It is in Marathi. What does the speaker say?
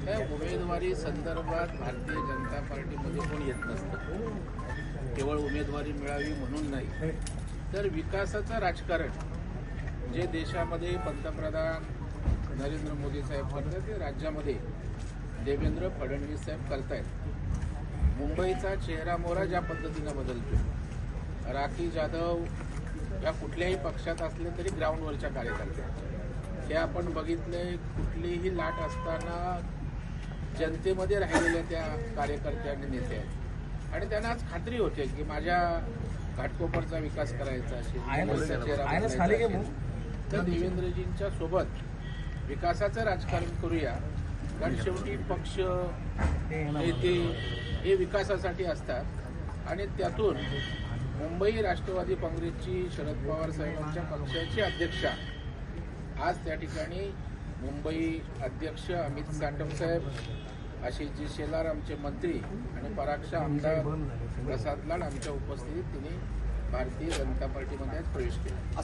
त्या उमेदवारी संदर्भात भारतीय जनता पार्टीमध्ये कोण येत नसतं. केवळ उमेदवारी मिळावी म्हणून नाही, तर विकासाचं राजकारण जे देशामध्ये पंतप्रधान नरेंद्र मोदी साहेब करतात ते राज्यामध्ये देवेंद्र फडणवीस साहेब करतायत. मुंबईचा चेहरा मोहरा ज्या पद्धतीनं बदलतो, राखी जाधव या कुठल्याही पक्षात असले तरी ग्राउंडवरच्या कार्यकर्त्या हे आपण बघितले. कुठलीही लाट असताना जनतेमध्ये राहिलेल्या त्या कार्यकर्त्या आणि नेते आहेत आणि त्यांना आज खात्री होते की माझ्या घाटकोपरचा विकास करायचा असेल तर देवेंद्रजींच्या सोबत विकासाचं राजकारण करूया. कारण शेवटी पक्ष नेते हे विकासासाठी असतात आणि त्यातून मुंबई राष्ट्रवादी काँग्रेसची शरद पवार साहेबांच्या पक्षाची अध्यक्षा आज त्या ठिकाणी मुंबई अध्यक्ष अमित साटम साहेब, आशिषजी शेलार आमचे मंत्री आणि पराक्ष आमदार प्रसाद लाड आमच्या उपस्थितीत तिने भारतीय जनता पार्टीमध्ये प्रवेश केला.